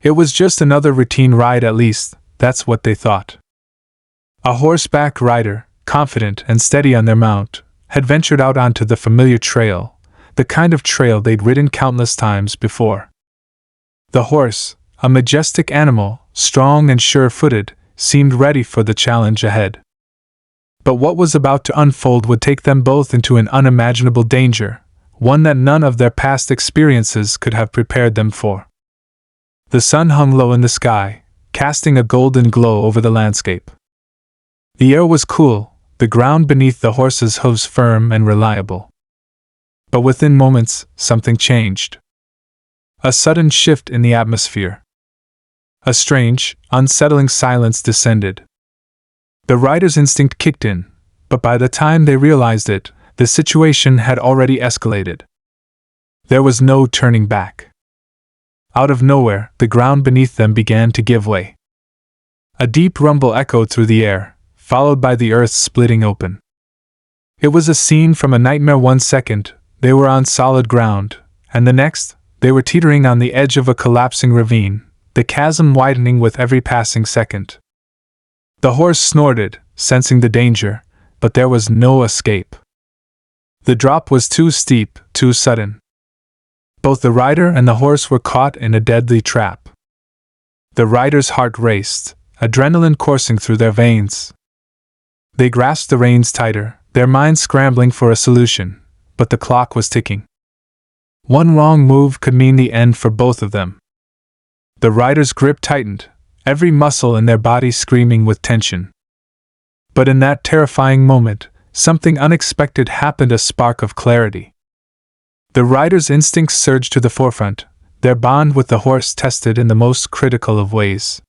It was just another routine ride, at least, that's what they thought. A horseback rider, confident and steady on their mount, had ventured out onto the familiar trail, the kind of trail they'd ridden countless times before. The horse, a majestic animal, strong and sure-footed, seemed ready for the challenge ahead. But what was about to unfold would take them both into an unimaginable danger, one that none of their past experiences could have prepared them for. The sun hung low in the sky, casting a golden glow over the landscape. The air was cool, the ground beneath the horses' hooves firm and reliable. But within moments, something changed. A sudden shift in the atmosphere. A strange, unsettling silence descended. The rider's instinct kicked in, but by the time they realized it, the situation had already escalated. There was no turning back. Out of nowhere, the ground beneath them began to give way. A deep rumble echoed through the air, followed by the earth splitting open. It was a scene from a nightmare. 1 second, they were on solid ground, and the next, they were teetering on the edge of a collapsing ravine, the chasm widening with every passing second. The horse snorted, sensing the danger, but there was no escape. The drop was too steep, too sudden. Both the rider and the horse were caught in a deadly trap. The rider's heart raced, adrenaline coursing through their veins. They grasped the reins tighter, their minds scrambling for a solution, but the clock was ticking. One wrong move could mean the end for both of them. The rider's grip tightened, every muscle in their body screaming with tension. But in that terrifying moment, something unexpected happened. A spark of clarity. The rider's instincts surged to the forefront, their bond with the horse tested in the most critical of ways.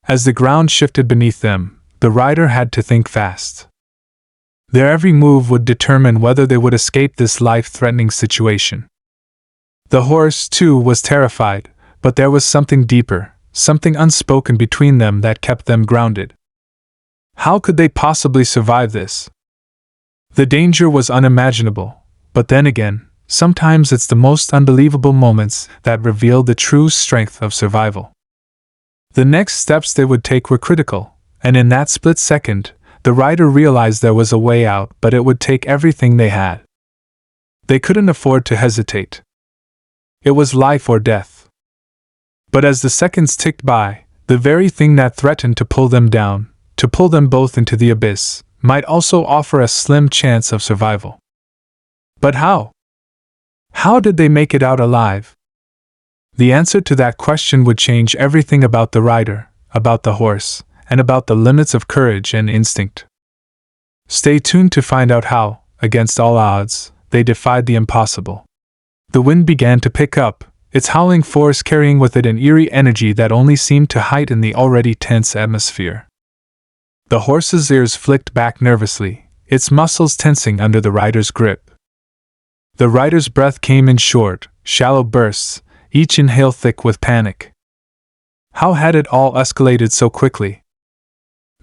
As the ground shifted beneath them, the rider had to think fast. Their every move would determine whether they would escape this life-threatening situation. The horse, too, was terrified, but there was something deeper, something unspoken between them that kept them grounded. How could they possibly survive this? The danger was unimaginable, but then again, sometimes it's the most unbelievable moments that reveal the true strength of survival. The next steps they would take were critical, and in that split second, the rider realized there was a way out, but it would take everything they had. They couldn't afford to hesitate. It was life or death. But as the seconds ticked by, the very thing that threatened to pull them down, to pull them both into the abyss, might also offer a slim chance of survival. But how? How did they make it out alive? The answer to that question would change everything about the rider, about the horse, and about the limits of courage and instinct. Stay tuned to find out how, against all odds, they defied the impossible. The wind began to pick up, its howling force carrying with it an eerie energy that only seemed to heighten the already tense atmosphere. The horse's ears flicked back nervously, its muscles tensing under the rider's grip. The rider's breath came in short, shallow bursts, each inhale thick with panic. How had it all escalated so quickly?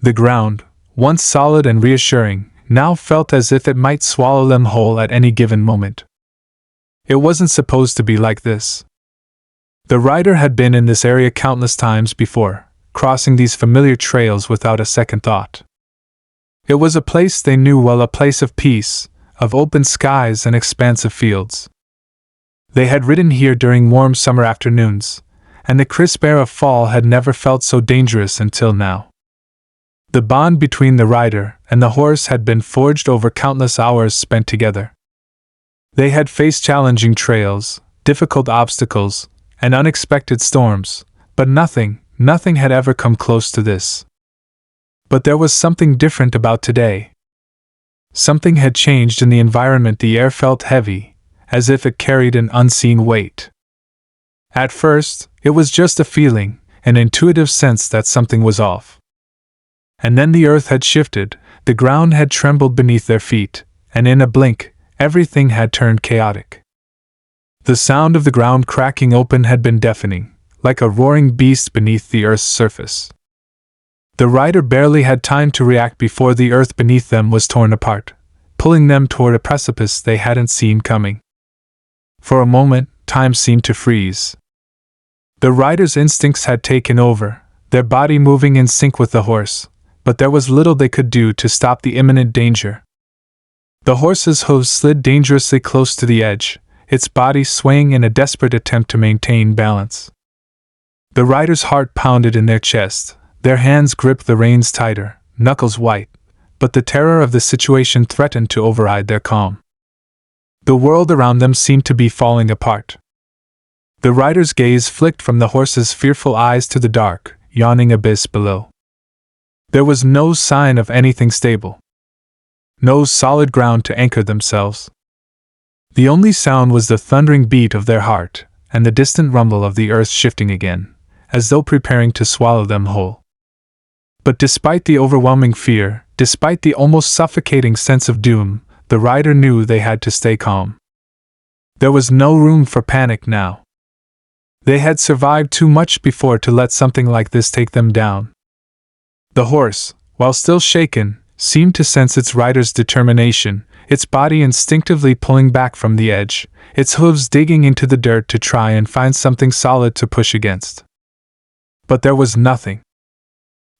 The ground, once solid and reassuring, now felt as if it might swallow them whole at any given moment. It wasn't supposed to be like this. The rider had been in this area countless times before, crossing these familiar trails without a second thought. It was a place they knew well, a place of peace, of open skies and expansive fields. They had ridden here during warm summer afternoons, and the crisp air of fall had never felt so dangerous until now. The bond between the rider and the horse had been forged over countless hours spent together. They had faced challenging trails, difficult obstacles, and unexpected storms, but nothing had ever come close to this. But there was something different about today. Something had changed in the environment. The air felt heavy, as if it carried an unseen weight. At first, it was just a feeling, an intuitive sense that something was off. And then the earth had shifted, the ground had trembled beneath their feet, and in a blink, everything had turned chaotic. The sound of the ground cracking open had been deafening, like a roaring beast beneath the earth's surface. The rider barely had time to react before the earth beneath them was torn apart, pulling them toward a precipice they hadn't seen coming. For a moment, time seemed to freeze. The rider's instincts had taken over, their body moving in sync with the horse, but there was little they could do to stop the imminent danger. The horse's hooves slid dangerously close to the edge, its body swaying in a desperate attempt to maintain balance. The rider's heart pounded in their chest, their hands gripped the reins tighter, knuckles white, but the terror of the situation threatened to override their calm. The world around them seemed to be falling apart. The rider's gaze flicked from the horse's fearful eyes to the dark, yawning abyss below. There was no sign of anything stable. No solid ground to anchor themselves. The only sound was the thundering beat of their heart, and the distant rumble of the earth shifting again, as though preparing to swallow them whole. But despite the overwhelming fear, despite the almost suffocating sense of doom, the rider knew they had to stay calm. There was no room for panic now. They had survived too much before to let something like this take them down. The horse, while still shaken, seemed to sense its rider's determination, its body instinctively pulling back from the edge, its hooves digging into the dirt to try and find something solid to push against. But there was nothing.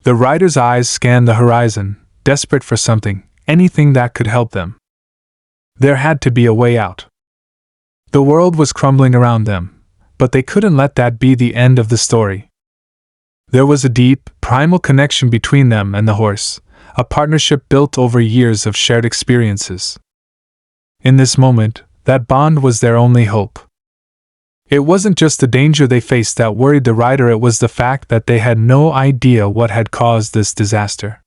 The rider's eyes scanned the horizon, desperate for something, anything that could help them. There had to be a way out. The world was crumbling around them, but they couldn't let that be the end of the story. There was a deep, primal connection between them and the horse, a partnership built over years of shared experiences. In this moment, that bond was their only hope. It wasn't just the danger they faced that worried the rider, it was the fact that they had no idea what had caused this disaster.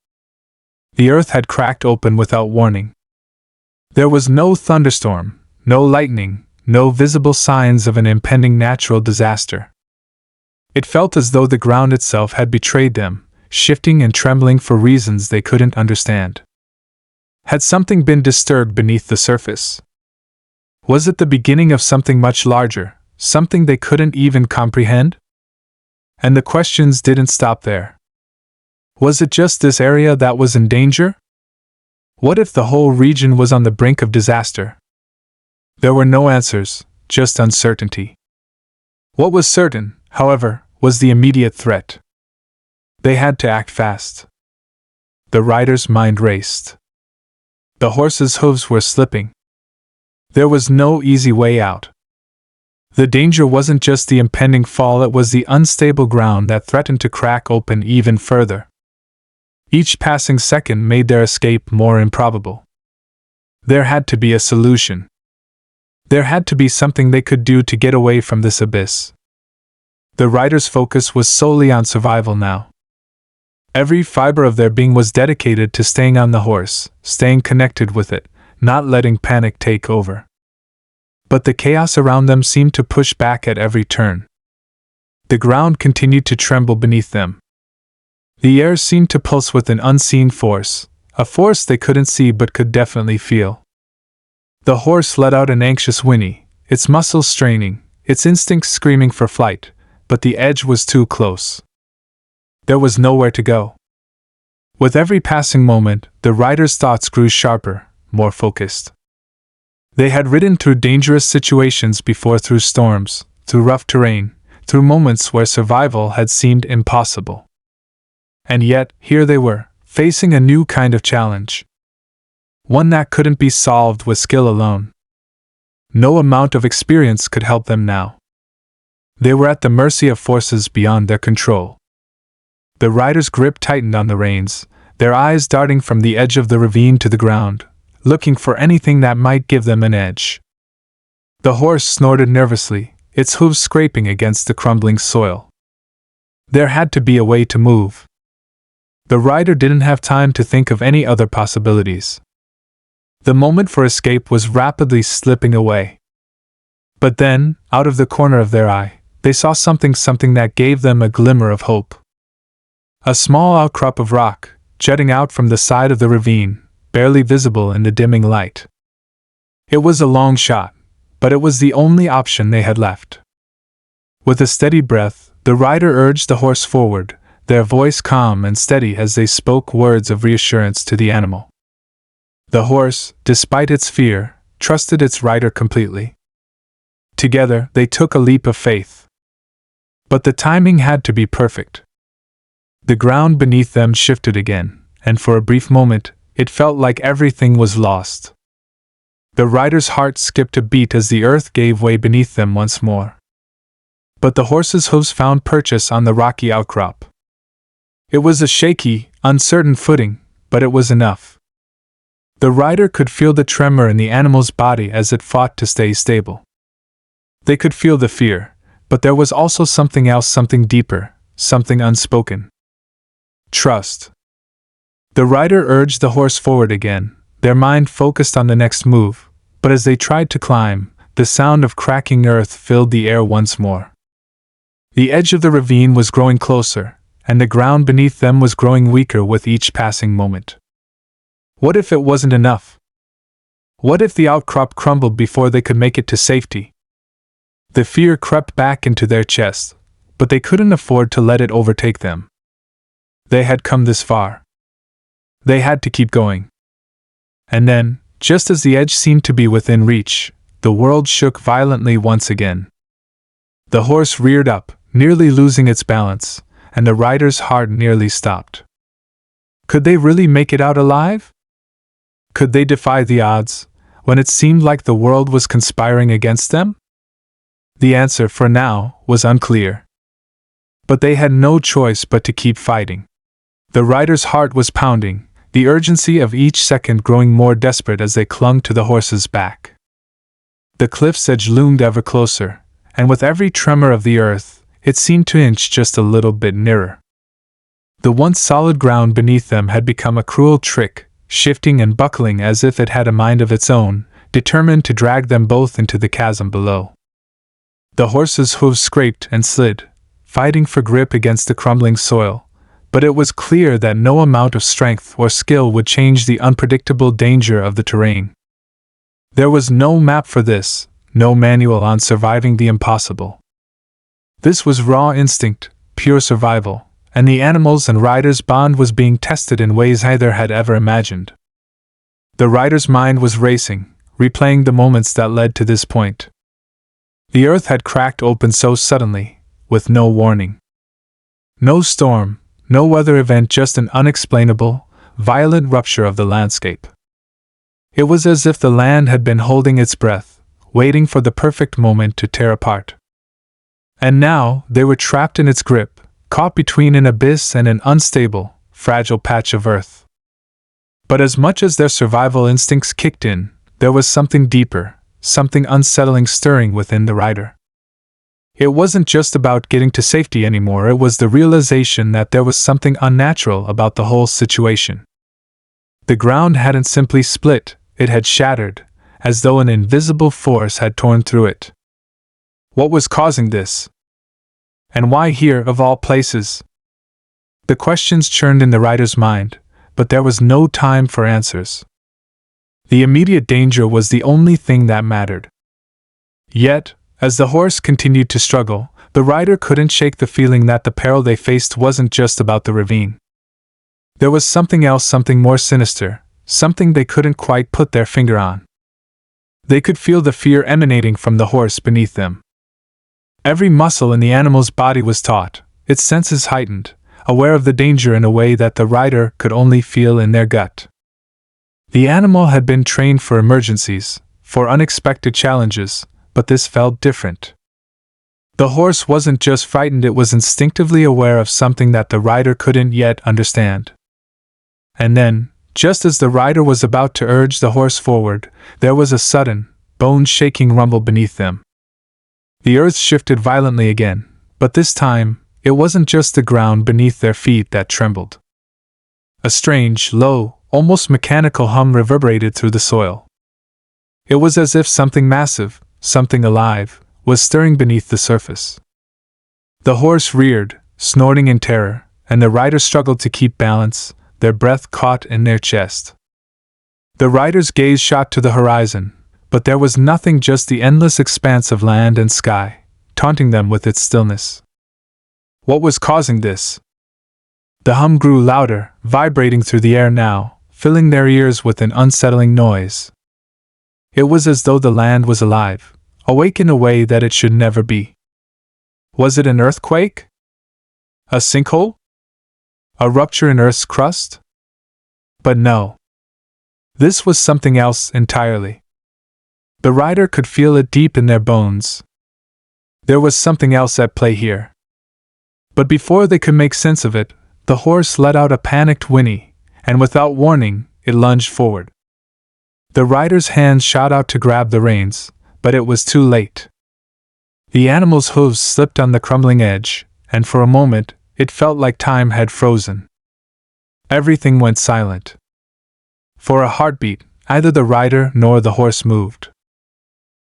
The earth had cracked open without warning. There was no thunderstorm, no lightning, no visible signs of an impending natural disaster. It felt as though the ground itself had betrayed them, shifting and trembling for reasons they couldn't understand. Had something been disturbed beneath the surface? Was it the beginning of something much larger, something they couldn't even comprehend? And the questions didn't stop there. Was it just this area that was in danger? What if the whole region was on the brink of disaster? There were no answers, just uncertainty. What was certain, however, was the immediate threat. They had to act fast. The rider's mind raced. The horse's hooves were slipping. There was no easy way out. The danger wasn't just the impending fall, it was the unstable ground that threatened to crack open even further. Each passing second made their escape more improbable. There had to be a solution. There had to be something they could do to get away from this abyss. The rider's focus was solely on survival now. Every fiber of their being was dedicated to staying on the horse, staying connected with it, not letting panic take over. But the chaos around them seemed to push back at every turn. The ground continued to tremble beneath them. The air seemed to pulse with an unseen force, a force they couldn't see but could definitely feel. The horse let out an anxious whinny, its muscles straining, its instincts screaming for flight, but the edge was too close. There was nowhere to go. With every passing moment, the rider's thoughts grew sharper, more focused. They had ridden through dangerous situations before, through storms, through rough terrain, through moments where survival had seemed impossible. And yet, here they were, facing a new kind of challenge. One that couldn't be solved with skill alone. No amount of experience could help them now. They were at the mercy of forces beyond their control. The rider's grip tightened on the reins, their eyes darting from the edge of the ravine to the ground, looking for anything that might give them an edge. The horse snorted nervously, its hooves scraping against the crumbling soil. There had to be a way to move. The rider didn't have time to think of any other possibilities. The moment for escape was rapidly slipping away. But then, out of the corner of their eye, they saw something that gave them a glimmer of hope. A small outcrop of rock, jutting out from the side of the ravine, barely visible in the dimming light. It was a long shot, but it was the only option they had left. With a steady breath, the rider urged the horse forward, their voice calm and steady as they spoke words of reassurance to the animal. The horse, despite its fear, trusted its rider completely. Together, they took a leap of faith. But the timing had to be perfect. The ground beneath them shifted again, and for a brief moment, it felt like everything was lost. The rider's heart skipped a beat as the earth gave way beneath them once more. But the horse's hooves found purchase on the rocky outcrop. It was a shaky, uncertain footing, but it was enough. The rider could feel the tremor in the animal's body as it fought to stay stable. They could feel the fear, but there was also something else, something deeper, something unspoken. Trust. The rider urged the horse forward again, their mind focused on the next move, but as they tried to climb, the sound of cracking earth filled the air once more. The edge of the ravine was growing closer, and the ground beneath them was growing weaker with each passing moment. What if it wasn't enough? What if the outcrop crumbled before they could make it to safety? The fear crept back into their chests, but they couldn't afford to let it overtake them. They had come this far. They had to keep going. And then, just as the edge seemed to be within reach, the world shook violently once again. The horse reared up, nearly losing its balance, and the rider's heart nearly stopped. Could they really make it out alive? Could they defy the odds, when it seemed like the world was conspiring against them? The answer, for now, was unclear. But they had no choice but to keep fighting. The rider's heart was pounding, the urgency of each second growing more desperate as they clung to the horse's back. The cliff's edge loomed ever closer, and with every tremor of the earth, it seemed to inch just a little bit nearer. The once solid ground beneath them had become a cruel trick, shifting and buckling as if it had a mind of its own, determined to drag them both into the chasm below. The horse's hooves scraped and slid, fighting for grip against the crumbling soil, but it was clear that no amount of strength or skill would change the unpredictable danger of the terrain. There was no map for this, no manual on surviving the impossible. This was raw instinct, pure survival, and the animal's and rider's bond was being tested in ways neither had ever imagined. The rider's mind was racing, replaying the moments that led to this point. The earth had cracked open so suddenly, with no warning. No storm, no weather event, just an unexplainable, violent rupture of the landscape. It was as if the land had been holding its breath, waiting for the perfect moment to tear apart. And now, they were trapped in its grip, caught between an abyss and an unstable, fragile patch of earth. But as much as their survival instincts kicked in, there was something deeper, something unsettling stirring within the rider. It wasn't just about getting to safety anymore, it was the realization that there was something unnatural about the whole situation. The ground hadn't simply split, it had shattered, as though an invisible force had torn through it. What was causing this? And why here, of all places? The questions churned in the rider's mind, but there was no time for answers. The immediate danger was the only thing that mattered. Yet, as the horse continued to struggle, the rider couldn't shake the feeling that the peril they faced wasn't just about the ravine. There was something else, something more sinister, something they couldn't quite put their finger on. They could feel the fear emanating from the horse beneath them. Every muscle in the animal's body was taut, its senses heightened, aware of the danger in a way that the rider could only feel in their gut. The animal had been trained for emergencies, for unexpected challenges, but this felt different. The horse wasn't just frightened, it was instinctively aware of something that the rider couldn't yet understand. And then, just as the rider was about to urge the horse forward, there was a sudden, bone-shaking rumble beneath them. The earth shifted violently again, but this time, it wasn't just the ground beneath their feet that trembled. A strange, low, almost mechanical hum reverberated through the soil. It was as if something massive, something alive, was stirring beneath the surface. The horse reared, snorting in terror, and the rider struggled to keep balance, their breath caught in their chest. The rider's gaze shot to the horizon, but there was nothing, just the endless expanse of land and sky, taunting them with its stillness. What was causing this? The hum grew louder, vibrating through the air now, filling their ears with an unsettling noise. It was as though the land was alive, awake in a way that it should never be. Was it an earthquake? A sinkhole? A rupture in Earth's crust? But no. This was something else entirely. The rider could feel it deep in their bones. There was something else at play here. But before they could make sense of it, the horse let out a panicked whinny, and without warning, it lunged forward. The rider's hands shot out to grab the reins, but it was too late. The animal's hooves slipped on the crumbling edge, and for a moment, it felt like time had frozen. Everything went silent. For a heartbeat, neither the rider nor the horse moved.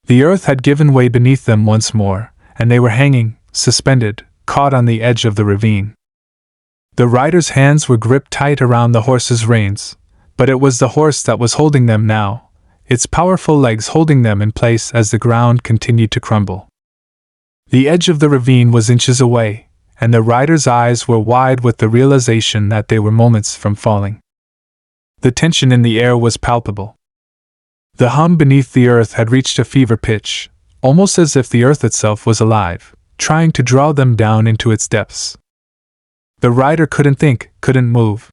The earth had given way beneath them once more, and they were hanging, suspended, caught on the edge of the ravine. The rider's hands were gripped tight around the horse's reins, but it was the horse that was holding them now, its powerful legs holding them in place as the ground continued to crumble. The edge of the ravine was inches away, and the rider's eyes were wide with the realization that they were moments from falling. The tension in the air was palpable. The hum beneath the earth had reached a fever pitch, almost as if the earth itself was alive, trying to draw them down into its depths. The rider couldn't think, couldn't move.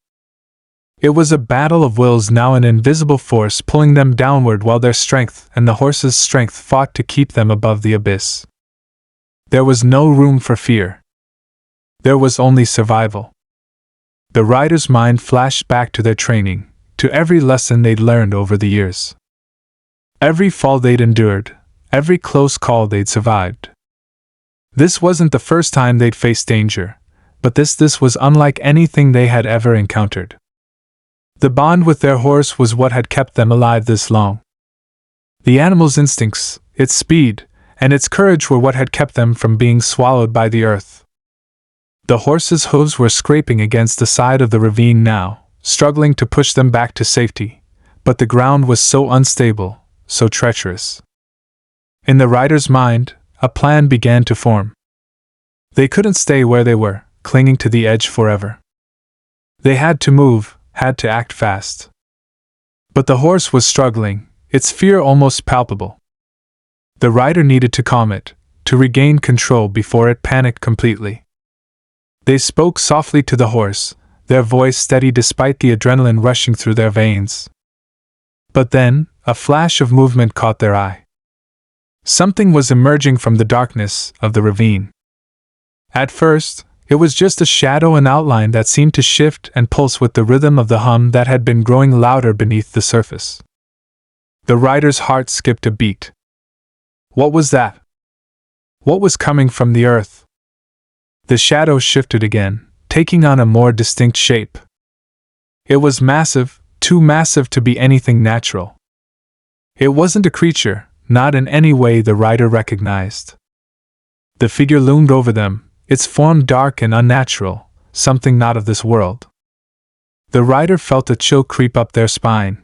It was a battle of wills now, an invisible force pulling them downward while their strength and the horse's strength fought to keep them above the abyss. There was no room for fear. There was only survival. The rider's mind flashed back to their training, to every lesson they'd learned over the years. Every fall they'd endured, every close call they'd survived. This wasn't the first time they'd faced danger, but this was unlike anything they had ever encountered. The bond with their horse was what had kept them alive this long. The animal's instincts, its speed, and its courage were what had kept them from being swallowed by the earth. The horse's hooves were scraping against the side of the ravine now, struggling to push them back to safety, but the ground was so unstable, so treacherous. In the rider's mind, a plan began to form. They couldn't stay where they were, clinging to the edge forever. They had to move, had to act fast. But the horse was struggling, its fear almost palpable. The rider needed to calm it, to regain control before it panicked completely. They spoke softly to the horse, their voice steady despite the adrenaline rushing through their veins. But then, a flash of movement caught their eye. Something was emerging from the darkness of the ravine. At first, it was just a shadow and outline that seemed to shift and pulse with the rhythm of the hum that had been growing louder beneath the surface. The rider's heart skipped a beat. What was that? What was coming from the earth? The shadow shifted again, taking on a more distinct shape. It was massive, too massive to be anything natural. It wasn't a creature, not in any way the rider recognized. The figure loomed over them, its form dark and unnatural, something not of this world. The rider felt a chill creep up their spine.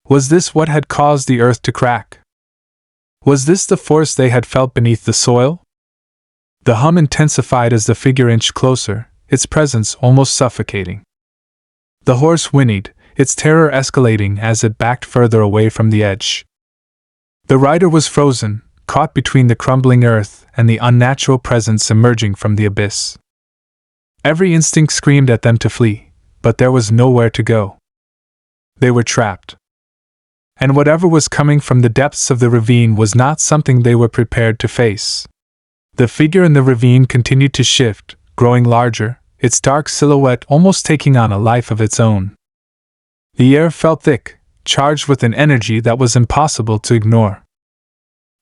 Was this what had caused the earth to crack? Was this the force they had felt beneath the soil? The hum intensified as the figure inched closer, its presence almost suffocating. The horse whinnied, its terror escalating as it backed further away from the edge. The rider was frozen, caught between the crumbling earth and the unnatural presence emerging from the abyss. Every instinct screamed at them to flee, but there was nowhere to go. They were trapped. And whatever was coming from the depths of the ravine was not something they were prepared to face. The figure in the ravine continued to shift, growing larger, its dark silhouette almost taking on a life of its own. The air felt thick, charged with an energy that was impossible to ignore.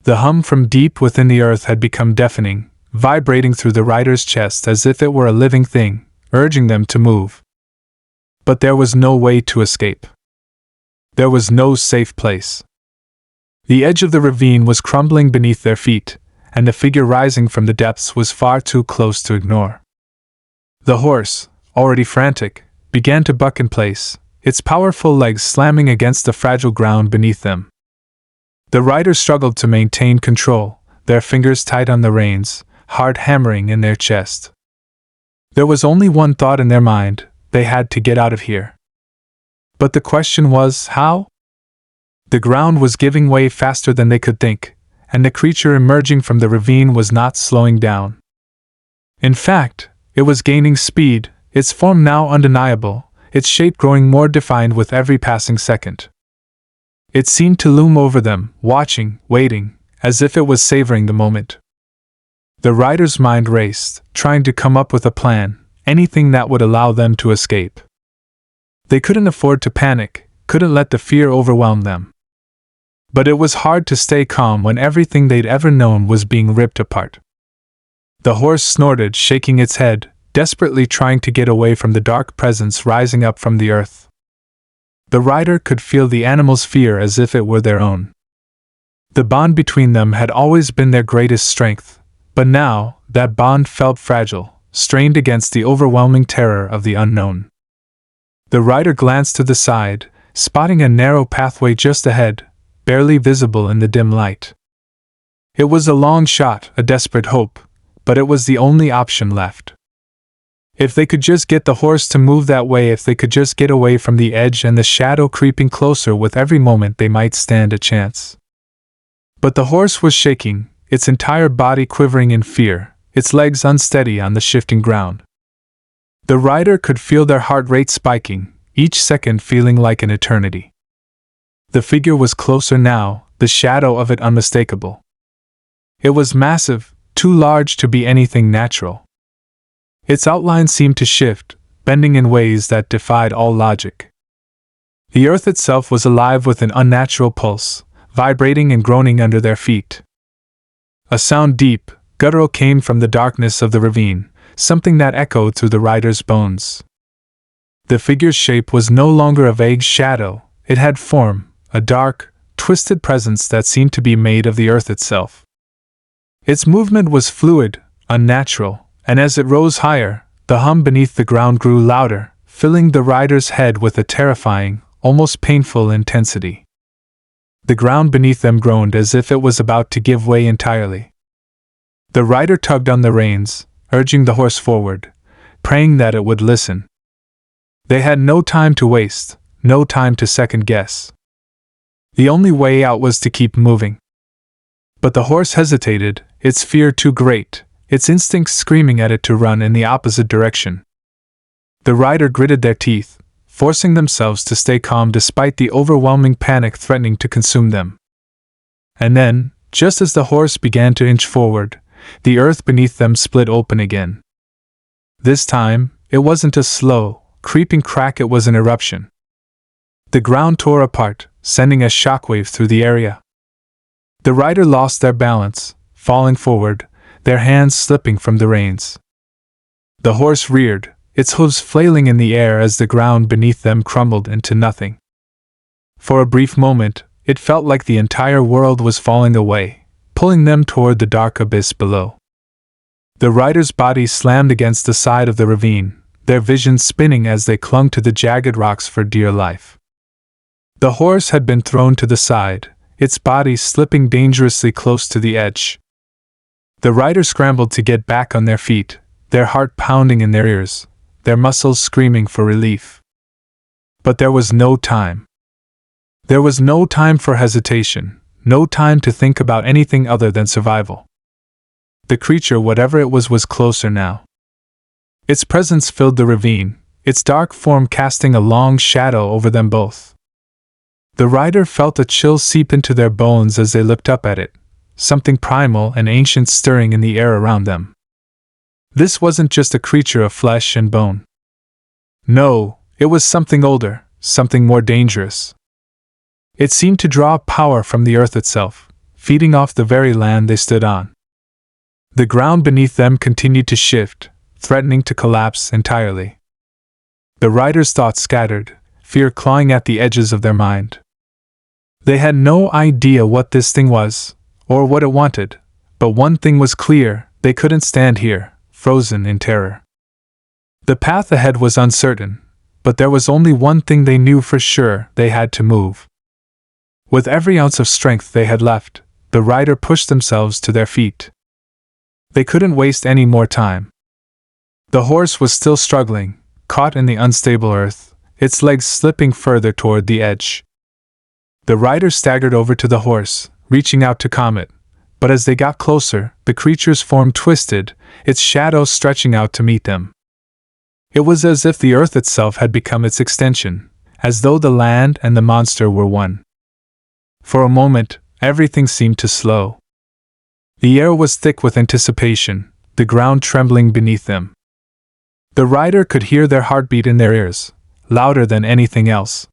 The hum from deep within the earth had become deafening, vibrating through the rider's chest as if it were a living thing, urging them to move. But there was no way to escape. There was no safe place. The edge of the ravine was crumbling beneath their feet, and the figure rising from the depths was far too close to ignore. The horse, already frantic, began to buck in place, its powerful legs slamming against the fragile ground beneath them. The rider struggled to maintain control, their fingers tight on the reins, heart hammering in their chest. There was only one thought in their mind: they had to get out of here. But the question was, how? The ground was giving way faster than they could think, and the creature emerging from the ravine was not slowing down. In fact, it was gaining speed, its form now undeniable, its shape growing more defined with every passing second. It seemed to loom over them, watching, waiting, as if it was savoring the moment. The rider's mind raced, trying to come up with a plan, anything that would allow them to escape. They couldn't afford to panic, couldn't let the fear overwhelm them. But it was hard to stay calm when everything they'd ever known was being ripped apart. The horse snorted, shaking its head, desperately trying to get away from the dark presence rising up from the earth. The rider could feel the animal's fear as if it were their own. The bond between them had always been their greatest strength, but now, that bond felt fragile, strained against the overwhelming terror of the unknown. The rider glanced to the side, spotting a narrow pathway just ahead, barely visible in the dim light. It was a long shot, a desperate hope, but it was the only option left. If they could just get the horse to move that way, if they could just get away from the edge and the shadow creeping closer with every moment, they might stand a chance. But the horse was shaking, its entire body quivering in fear, its legs unsteady on the shifting ground. The rider could feel their heart rate spiking, each second feeling like an eternity. The figure was closer now, the shadow of it unmistakable. It was massive, too large to be anything natural. Its outline seemed to shift, bending in ways that defied all logic. The earth itself was alive with an unnatural pulse, vibrating and groaning under their feet. A sound deep, guttural came from the darkness of the ravine, something that echoed through the rider's bones. The figure's shape was no longer a vague shadow, it had form, a dark, twisted presence that seemed to be made of the earth itself. Its movement was fluid, unnatural, and as it rose higher, the hum beneath the ground grew louder, filling the rider's head with a terrifying, almost painful intensity. The ground beneath them groaned as if it was about to give way entirely. The rider tugged on the reins, urging the horse forward, praying that it would listen. They had no time to waste, no time to second guess. The only way out was to keep moving. But the horse hesitated, its fear too great, its instincts screaming at it to run in the opposite direction. The rider gritted their teeth, forcing themselves to stay calm despite the overwhelming panic threatening to consume them. And then, just as the horse began to inch forward, the earth beneath them split open again. This time, it wasn't a slow, creeping crack, it was an eruption. The ground tore apart, sending a shockwave through the area. The rider lost their balance, falling forward, their hands slipping from the reins. The horse reared, its hooves flailing in the air as the ground beneath them crumbled into nothing. For a brief moment, it felt like the entire world was falling away, pulling them toward the dark abyss below. The rider's body slammed against the side of the ravine, their vision spinning as they clung to the jagged rocks for dear life. The horse had been thrown to the side, its body slipping dangerously close to the edge. The rider scrambled to get back on their feet, their heart pounding in their ears, their muscles screaming for relief. But there was no time. There was no time for hesitation, no time to think about anything other than survival. The creature, whatever it was closer now. Its presence filled the ravine, its dark form casting a long shadow over them both. The rider felt a chill seep into their bones as they looked up at it, something primal and ancient stirring in the air around them. This wasn't just a creature of flesh and bone. No, it was something older, something more dangerous. It seemed to draw power from the earth itself, feeding off the very land they stood on. The ground beneath them continued to shift, threatening to collapse entirely. The rider's thoughts scattered, fear clawing at the edges of their mind. They had no idea what this thing was, or what it wanted, but one thing was clear: they couldn't stand here, frozen in terror. The path ahead was uncertain, but there was only one thing they knew for sure: they had to move. With every ounce of strength they had left, the rider pushed themselves to their feet. They couldn't waste any more time. The horse was still struggling, caught in the unstable earth, its legs slipping further toward the edge. The rider staggered over to the horse, reaching out to calm it, but as they got closer, the creature's form twisted, its shadow stretching out to meet them. It was as if the earth itself had become its extension, as though the land and the monster were one. For a moment, everything seemed to slow. The air was thick with anticipation, the ground trembling beneath them. The rider could hear their heartbeat in their ears, louder than anything else.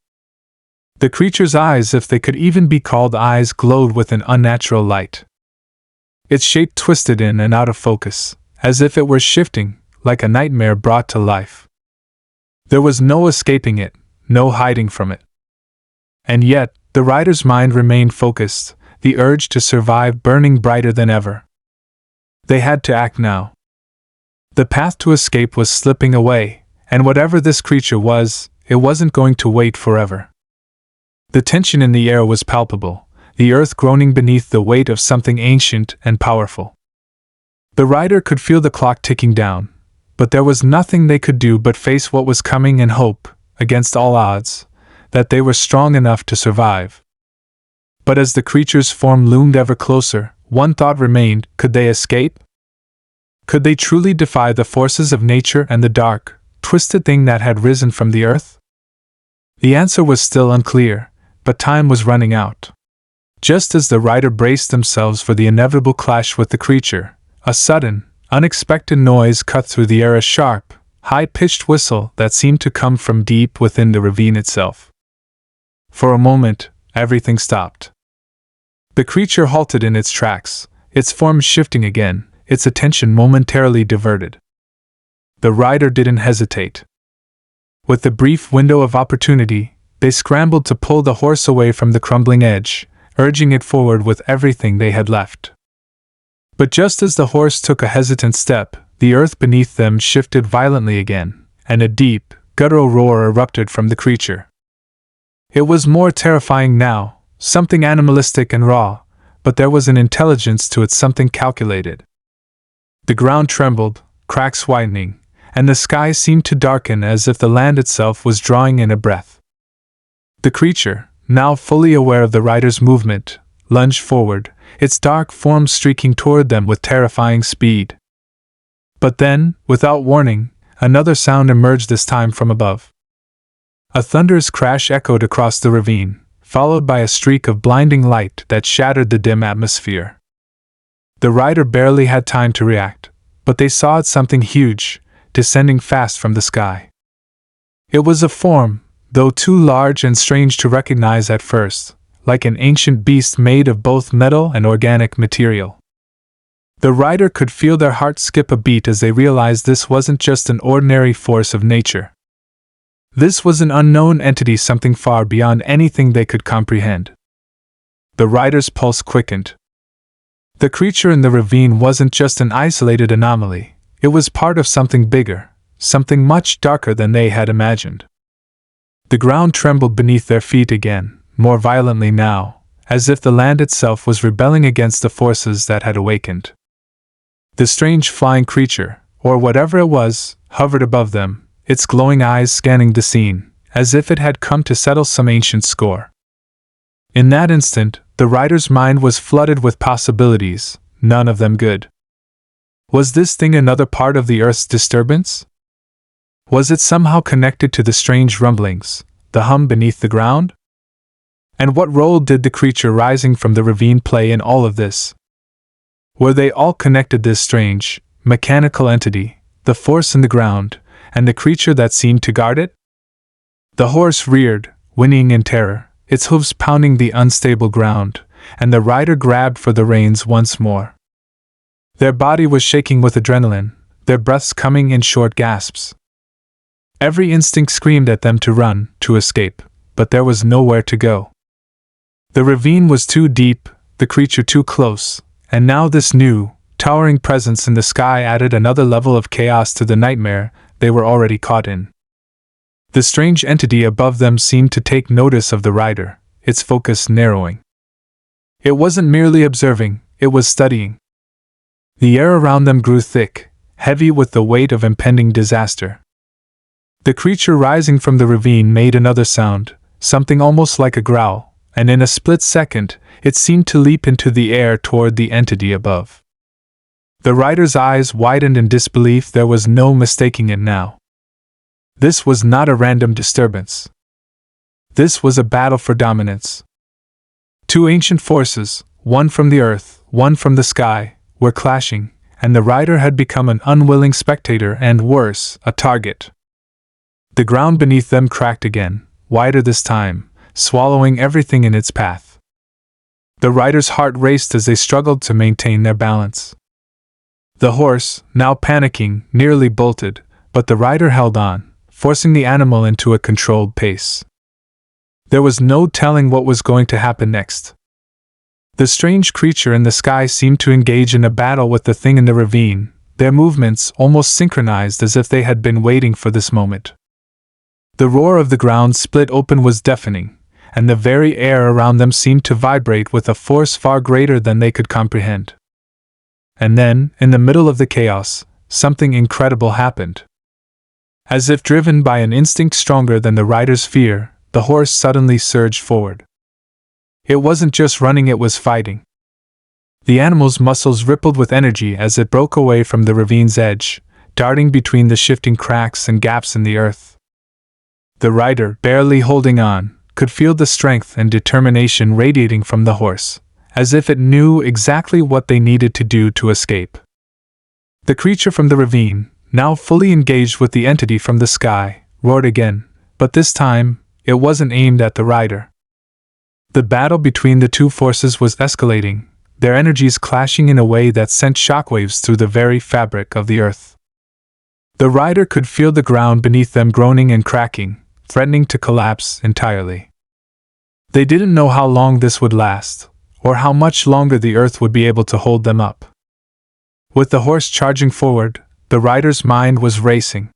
The creature's eyes, if they could even be called eyes, glowed with an unnatural light. Its shape twisted in and out of focus, as if it were shifting, like a nightmare brought to life. There was no escaping it, no hiding from it. And yet, the rider's mind remained focused, the urge to survive burning brighter than ever. They had to act now. The path to escape was slipping away, and whatever this creature was, it wasn't going to wait forever. The tension in the air was palpable, the earth groaning beneath the weight of something ancient and powerful. The rider could feel the clock ticking down, but there was nothing they could do but face what was coming and hope, against all odds, that they were strong enough to survive. But as the creature's form loomed ever closer, one thought remained: could they escape? Could they truly defy the forces of nature and the dark, twisted thing that had risen from the earth? The answer was still unclear, but time was running out. Just as the rider braced themselves for the inevitable clash with the creature, a sudden, unexpected noise cut through the air, a sharp, high-pitched whistle that seemed to come from deep within the ravine itself. For a moment, everything stopped. The creature halted in its tracks, its form shifting again, its attention momentarily diverted. The rider didn't hesitate. With the brief window of opportunity, they scrambled to pull the horse away from the crumbling edge, urging it forward with everything they had left. But just as the horse took a hesitant step, the earth beneath them shifted violently again, and a deep, guttural roar erupted from the creature. It was more terrifying now, something animalistic and raw, but there was an intelligence to it, something calculated. The ground trembled, cracks widening, and the sky seemed to darken as if the land itself was drawing in a breath. The creature, now fully aware of the rider's movement, lunged forward, its dark form streaking toward them with terrifying speed. But then, without warning, another sound emerged, this time from above. A thunderous crash echoed across the ravine, followed by a streak of blinding light that shattered the dim atmosphere. The rider barely had time to react, but they saw it, something huge, descending fast from the sky. It was a form, though too large and strange to recognize at first, like an ancient beast made of both metal and organic material. The rider could feel their hearts skip a beat as they realized this wasn't just an ordinary force of nature. This was an unknown entity, something far beyond anything they could comprehend. The rider's pulse quickened. The creature in the ravine wasn't just an isolated anomaly, it was part of something bigger, something much darker than they had imagined. The ground trembled beneath their feet again, more violently now, as if the land itself was rebelling against the forces that had awakened. The strange flying creature, or whatever it was, hovered above them, its glowing eyes scanning the scene, as if it had come to settle some ancient score. In that instant, the rider's mind was flooded with possibilities, none of them good. Was this thing another part of the Earth's disturbance? Was it somehow connected to the strange rumblings, the hum beneath the ground? And what role did the creature rising from the ravine play in all of this? Were they all connected, this strange, mechanical entity, the force in the ground, and the creature that seemed to guard it? The horse reared, whinnying in terror, its hooves pounding the unstable ground, and the rider grabbed for the reins once more. Their body was shaking with adrenaline, their breaths coming in short gasps. Every instinct screamed at them to run, to escape, but there was nowhere to go. The ravine was too deep, the creature too close, and now this new, towering presence in the sky added another level of chaos to the nightmare they were already caught in. The strange entity above them seemed to take notice of the rider, its focus narrowing. It wasn't merely observing, it was studying. The air around them grew thick, heavy with the weight of impending disaster. The creature rising from the ravine made another sound, something almost like a growl, and in a split second, it seemed to leap into the air toward the entity above. The rider's eyes widened in disbelief. There was no mistaking it now. This was not a random disturbance. This was a battle for dominance. Two ancient forces, one from the earth, one from the sky, were clashing, and the rider had become an unwilling spectator and, worse, a target. The ground beneath them cracked again, wider this time, swallowing everything in its path. The rider's heart raced as they struggled to maintain their balance. The horse, now panicking, nearly bolted, but the rider held on, forcing the animal into a controlled pace. There was no telling what was going to happen next. The strange creature in the sky seemed to engage in a battle with the thing in the ravine, their movements almost synchronized as if they had been waiting for this moment. The roar of the ground split open was deafening, and the very air around them seemed to vibrate with a force far greater than they could comprehend. And then, in the middle of the chaos, something incredible happened. As if driven by an instinct stronger than the rider's fear, the horse suddenly surged forward. It wasn't just running, it was fighting. The animal's muscles rippled with energy as it broke away from the ravine's edge, darting between the shifting cracks and gaps in the earth. The rider, barely holding on, could feel the strength and determination radiating from the horse, as if it knew exactly what they needed to do to escape. The creature from the ravine, now fully engaged with the entity from the sky, roared again, but this time, it wasn't aimed at the rider. The battle between the two forces was escalating, their energies clashing in a way that sent shockwaves through the very fabric of the earth. The rider could feel the ground beneath them groaning and cracking, threatening to collapse entirely. They didn't know how long this would last, or how much longer the earth would be able to hold them up. With the horse charging forward, the rider's mind was racing.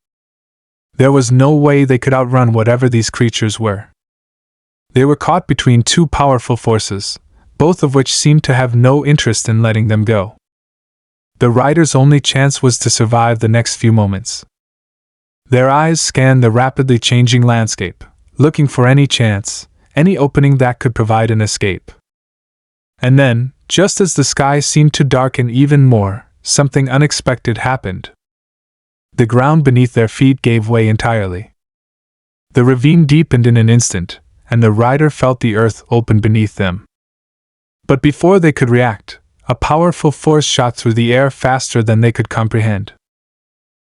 There was no way they could outrun whatever these creatures were. They were caught between two powerful forces, both of which seemed to have no interest in letting them go. The rider's only chance was to survive the next few moments. Their eyes scanned the rapidly changing landscape, looking for any chance, any opening that could provide an escape. And then, just as the sky seemed to darken even more, something unexpected happened. The ground beneath their feet gave way entirely. The ravine deepened in an instant, and the rider felt the earth open beneath them. But before they could react, a powerful force shot through the air faster than they could comprehend.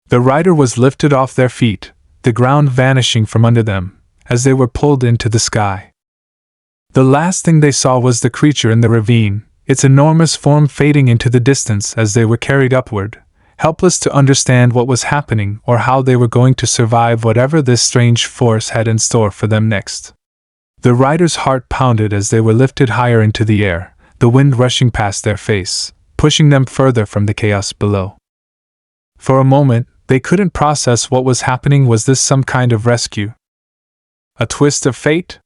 The rider was lifted off their feet, the ground vanishing from under them, as they were pulled into the sky. The last thing they saw was the creature in the ravine, its enormous form fading into the distance as they were carried upward, helpless to understand what was happening or how they were going to survive whatever this strange force had in store for them next. The rider's heart pounded as they were lifted higher into the air, the wind rushing past their face, pushing them further from the chaos below. For a moment, they couldn't process what was happening. Was this some kind of rescue? A twist of fate?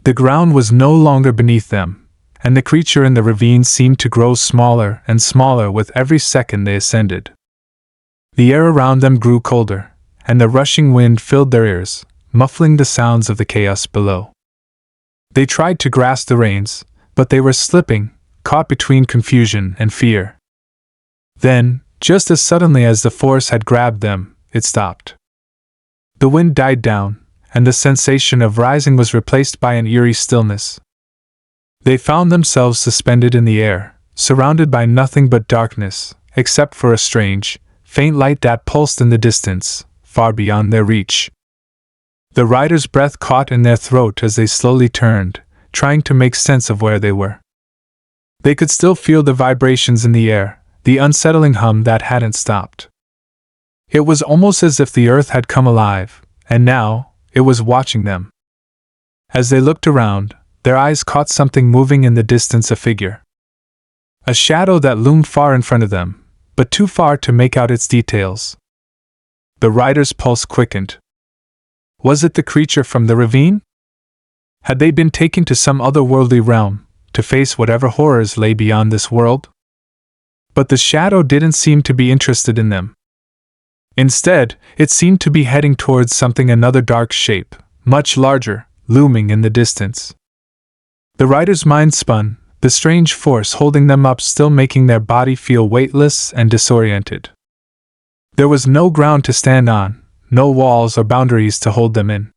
The ground was no longer beneath them, and the creature in the ravine seemed to grow smaller and smaller with every second they ascended. The air around them grew colder, and the rushing wind filled their ears, muffling the sounds of the chaos below. They tried to grasp the reins, but they were slipping, caught between confusion and fear. Then, just as suddenly as the force had grabbed them, it stopped. The wind died down, and the sensation of rising was replaced by an eerie stillness. They found themselves suspended in the air, surrounded by nothing but darkness, except for a strange, faint light that pulsed in the distance, far beyond their reach. The rider's breath caught in their throat as they slowly turned, trying to make sense of where they were. They could still feel the vibrations in the air, the unsettling hum that hadn't stopped. It was almost as if the earth had come alive, and now, it was watching them. As they looked around, their eyes caught something moving in the distance, a figure. A shadow that loomed far in front of them, but too far to make out its details. The rider's pulse quickened. Was it the creature from the ravine? Had they been taken to some otherworldly realm, to face whatever horrors lay beyond this world? But the shadow didn't seem to be interested in them. Instead, it seemed to be heading towards something, another dark shape, much larger, looming in the distance. The rider's mind spun, the strange force holding them up still making their body feel weightless and disoriented. There was no ground to stand on, no walls or boundaries to hold them in.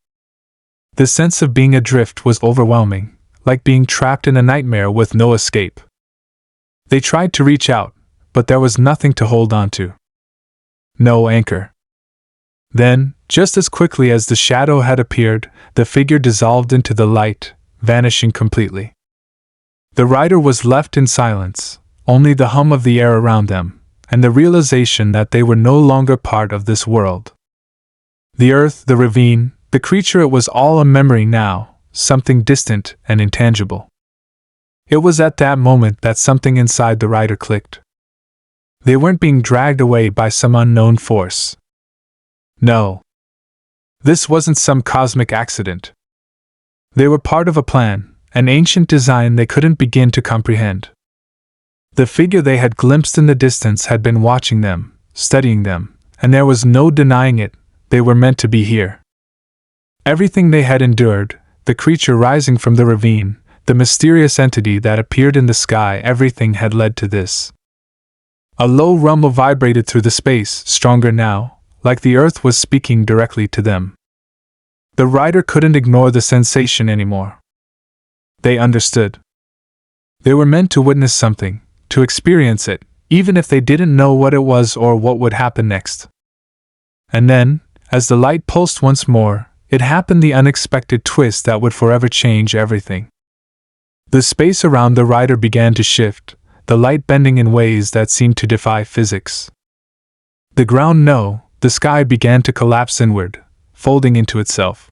The sense of being adrift was overwhelming, like being trapped in a nightmare with no escape. They tried to reach out, but there was nothing to hold on to. No anchor. Then, just as quickly as the shadow had appeared, the figure dissolved into the light, vanishing completely. The rider was left in silence, only the hum of the air around them, and the realization that they were no longer part of this world. The earth, the ravine, the creature, it was all a memory now, something distant and intangible. It was at that moment that something inside the rider clicked. They weren't being dragged away by some unknown force. No. This wasn't some cosmic accident. They were part of a plan, an ancient design they couldn't begin to comprehend. The figure they had glimpsed in the distance had been watching them, studying them, and there was no denying it, they were meant to be here. Everything they had endured, the creature rising from the ravine, the mysterious entity that appeared in the sky, everything had led to this. A low rumble vibrated through the space, stronger now, like the earth was speaking directly to them. The rider couldn't ignore the sensation anymore. They understood. They were meant to witness something, to experience it, even if they didn't know what it was or what would happen next. And then, as the light pulsed once more, it happened, the unexpected twist that would forever change everything. The space around the rider began to shift, the light bending in ways that seemed to defy physics. The ground, no, the sky began to collapse inward, folding into itself.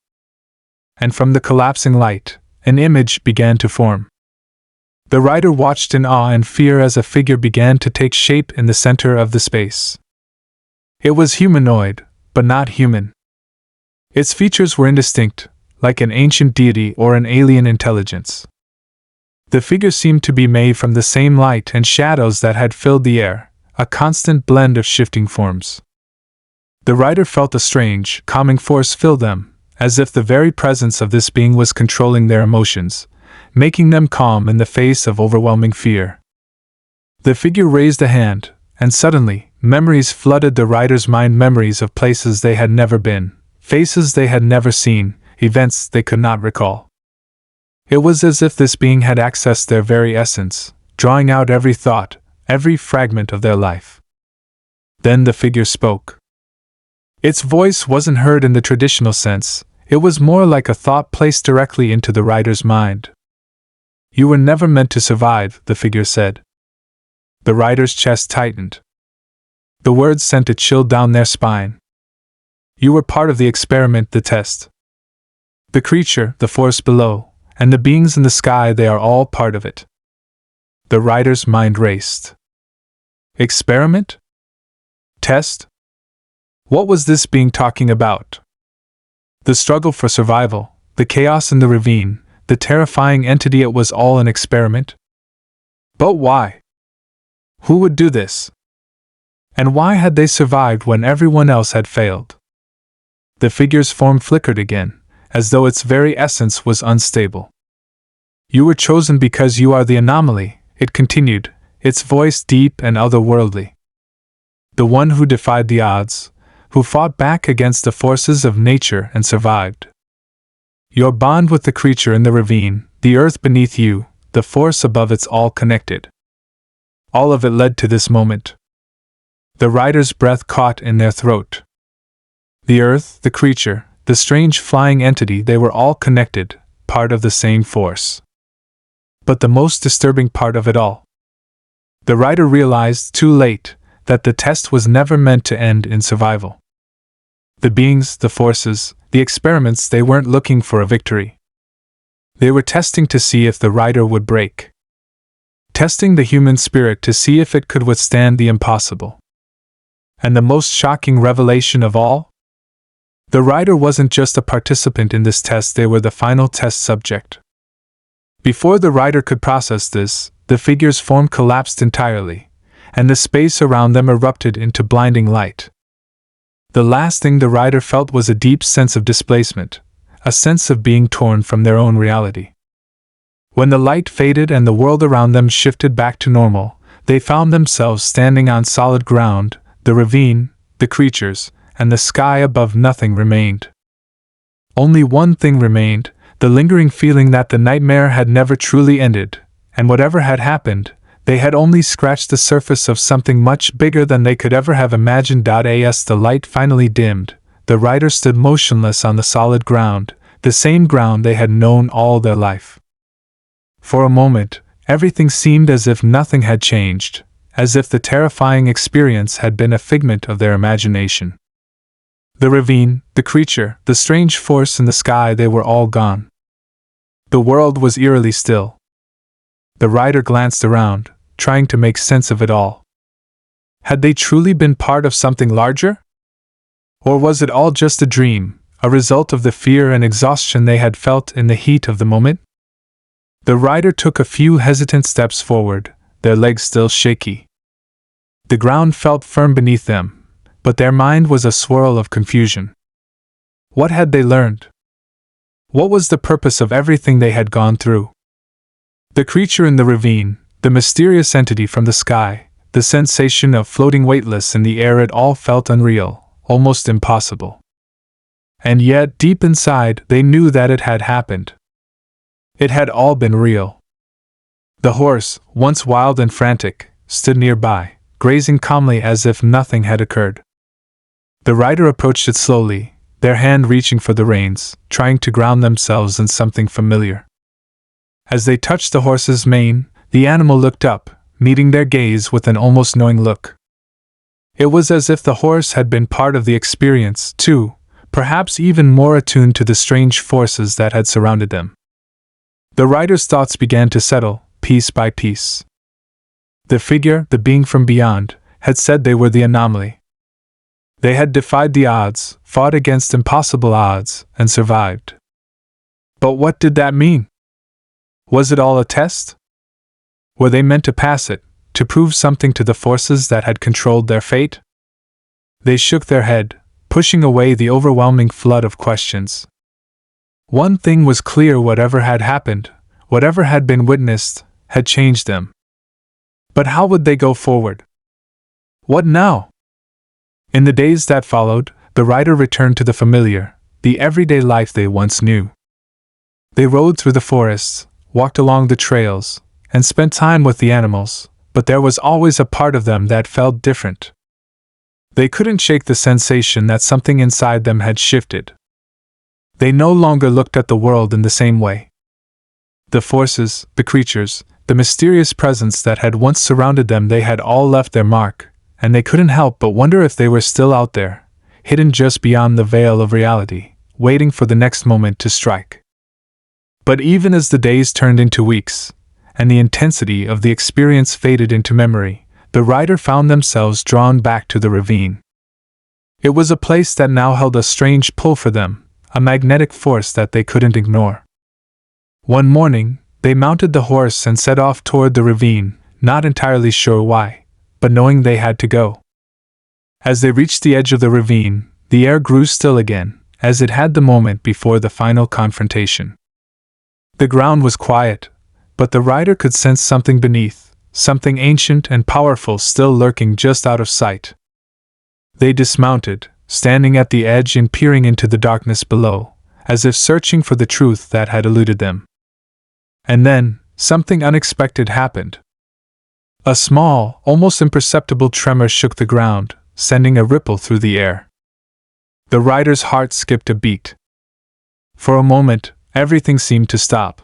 And from the collapsing light, an image began to form. The rider watched in awe and fear as a figure began to take shape in the center of the space. It was humanoid, but not human. Its features were indistinct, like an ancient deity or an alien intelligence. The figure seemed to be made from the same light and shadows that had filled the air, a constant blend of shifting forms. The rider felt a strange, calming force fill them, as if the very presence of this being was controlling their emotions, making them calm in the face of overwhelming fear. The figure raised a hand, and suddenly, memories flooded the rider's mind, memories of places they had never been, faces they had never seen, events they could not recall. It was as if this being had accessed their very essence, drawing out every thought, every fragment of their life. Then the figure spoke. Its voice wasn't heard in the traditional sense, it was more like a thought placed directly into the rider's mind. "You were never meant to survive," the figure said. The rider's chest tightened. The words sent a chill down their spine. "You were part of the experiment, the test. The creature, the force below, and the beings in the sky, they are all part of it." The rider's mind raced. Experiment? Test? What was this being talking about? The struggle for survival, the chaos in the ravine, the terrifying entity, it was all an experiment? But why? Who would do this? And why had they survived when everyone else had failed? The figure's form flickered again, as though its very essence was unstable. "You were chosen because you are the anomaly," it continued, its voice deep and otherworldly. "The one who defied the odds, who fought back against the forces of nature and survived. Your bond with the creature in the ravine, the earth beneath you, the force above, it's all connected. All of it led to this moment." The rider's breath caught in their throat. The earth, the creature, the strange flying entity, they were all connected, part of the same force. But the most disturbing part of it all. The rider realized, too late, that the test was never meant to end in survival. The beings, the forces, the experiments, they weren't looking for a victory. They were testing to see if the rider would break. Testing the human spirit to see if it could withstand the impossible. And the most shocking revelation of all? The rider wasn't just a participant in this test, they were the final test subject. Before the rider could process this, the figure's form collapsed entirely, and the space around them erupted into blinding light. The last thing the rider felt was a deep sense of displacement, a sense of being torn from their own reality. When the light faded and the world around them shifted back to normal, they found themselves standing on solid ground. The ravine, the creatures, and the sky above. Nothing remained. Only one thing remained, the lingering feeling that the nightmare had never truly ended, and whatever had happened, they had only scratched the surface of something much bigger than they could ever have imagined. As the light finally dimmed, the rider stood motionless on the solid ground, the same ground they had known all their life. For a moment, everything seemed as if nothing had changed, as if the terrifying experience had been a figment of their imagination. The ravine, the creature, the strange force in the sky, they were all gone. The world was eerily still. The rider glanced around, trying to make sense of it all. Had they truly been part of something larger? Or was it all just a dream, a result of the fear and exhaustion they had felt in the heat of the moment? The rider took a few hesitant steps forward, their legs still shaky. The ground felt firm beneath them, but their mind was a swirl of confusion. What had they learned? What was the purpose of everything they had gone through? The creature in the ravine, the mysterious entity from the sky, the sensation of floating weightless in the air, it all felt unreal, almost impossible. And yet, deep inside, they knew that it had happened. It had all been real. The horse, once wild and frantic, stood nearby, grazing calmly as if nothing had occurred. The rider approached it slowly, their hand reaching for the reins, trying to ground themselves in something familiar. As they touched the horse's mane, the animal looked up, meeting their gaze with an almost knowing look. It was as if the horse had been part of the experience, too, perhaps even more attuned to the strange forces that had surrounded them. The rider's thoughts began to settle, piece by piece. The figure, the being from beyond, had said they were the anomaly. They had defied the odds, fought against impossible odds, and survived. But what did that mean? Was it all a test? Were they meant to pass it, to prove something to the forces that had controlled their fate? They shook their head, pushing away the overwhelming flood of questions. One thing was clear: whatever had happened, whatever had been witnessed, had changed them. But how would they go forward? What now? In the days that followed, the rider returned to the familiar, the everyday life they once knew. They rode through the forests, walked along the trails, and spent time with the animals, but there was always a part of them that felt different. They couldn't shake the sensation that something inside them had shifted. They no longer looked at the world in the same way. The forces, the creatures, the mysterious presence that had once surrounded them, they had all left their mark, and they couldn't help but wonder if they were still out there, hidden just beyond the veil of reality, waiting for the next moment to strike. But even as the days turned into weeks, and the intensity of the experience faded into memory, the rider found themselves drawn back to the ravine. It was a place that now held a strange pull for them, a magnetic force that they couldn't ignore. One morning, they mounted the horse and set off toward the ravine, not entirely sure why, but knowing they had to go. As they reached the edge of the ravine, the air grew still again, as it had the moment before the final confrontation. The ground was quiet, but the rider could sense something beneath, something ancient and powerful still lurking just out of sight. They dismounted, standing at the edge and peering into the darkness below, as if searching for the truth that had eluded them. And then, something unexpected happened. A small, almost imperceptible tremor shook the ground, sending a ripple through the air. The rider's heart skipped a beat. For a moment, everything seemed to stop.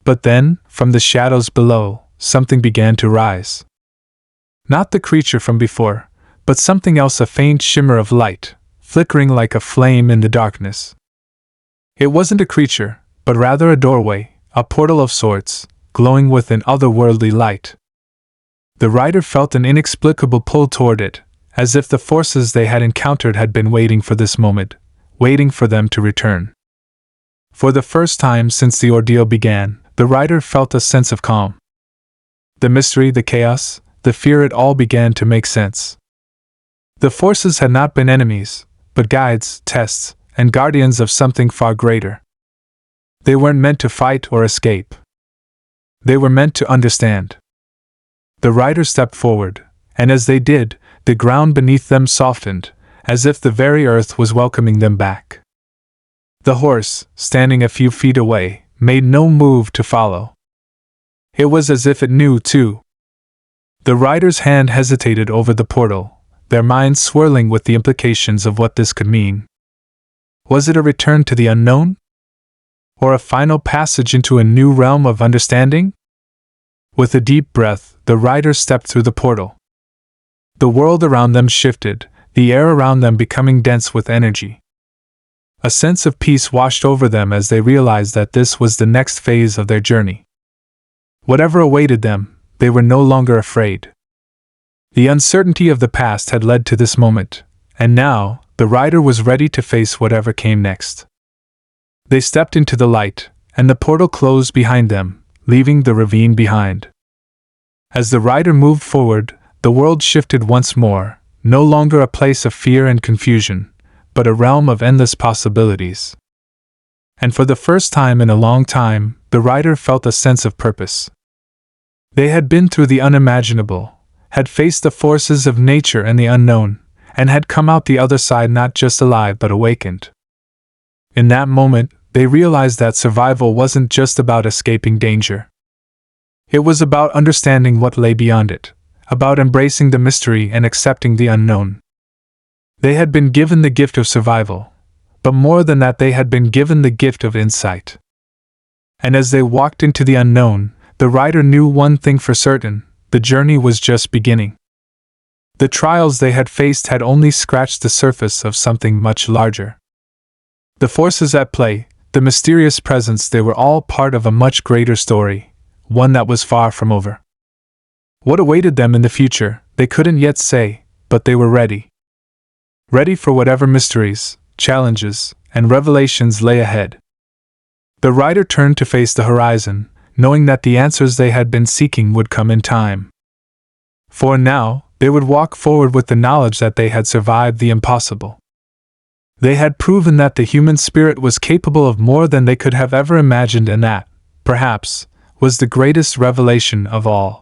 But then, from the shadows below, something began to rise. Not the creature from before, but something else, a faint shimmer of light, flickering like a flame in the darkness. It wasn't a creature, but rather a doorway, a portal of sorts, glowing with an otherworldly light. The rider felt an inexplicable pull toward it, as if the forces they had encountered had been waiting for this moment, waiting for them to return. For the first time since the ordeal began, the rider felt a sense of calm. The mystery, the chaos, the fear, it all began to make sense. The forces had not been enemies, but guides, tests, and guardians of something far greater. They weren't meant to fight or escape. They were meant to understand. The rider stepped forward, and as they did, the ground beneath them softened, as if the very earth was welcoming them back. The horse, standing a few feet away, made no move to follow. It was as if it knew, too. The rider's hand hesitated over the portal, their minds swirling with the implications of what this could mean. Was it a return to the unknown? Or a final passage into a new realm of understanding? With a deep breath, the rider stepped through the portal. The world around them shifted, the air around them becoming dense with energy. A sense of peace washed over them as they realized that this was the next phase of their journey. Whatever awaited them, they were no longer afraid. The uncertainty of the past had led to this moment, and now, the rider was ready to face whatever came next. They stepped into the light, and the portal closed behind them, leaving the ravine behind. As the rider moved forward, the world shifted once more, no longer a place of fear and confusion, but a realm of endless possibilities. And for the first time in a long time, the rider felt a sense of purpose. They had been through the unimaginable, had faced the forces of nature and the unknown, and had come out the other side not just alive but awakened. In that moment, they realized that survival wasn't just about escaping danger. It was about understanding what lay beyond it, about embracing the mystery and accepting the unknown. They had been given the gift of survival, but more than that, they had been given the gift of insight. And as they walked into the unknown, the rider knew one thing for certain: the journey was just beginning. The trials they had faced had only scratched the surface of something much larger. The forces at play, the mysterious presence, they were all part of a much greater story, one that was far from over. What awaited them in the future, they couldn't yet say, but they were ready. Ready for whatever mysteries, challenges, and revelations lay ahead. The rider turned to face the horizon, knowing that the answers they had been seeking would come in time. For now, they would walk forward with the knowledge that they had survived the impossible. They had proven that the human spirit was capable of more than they could have ever imagined, and that, perhaps, was the greatest revelation of all.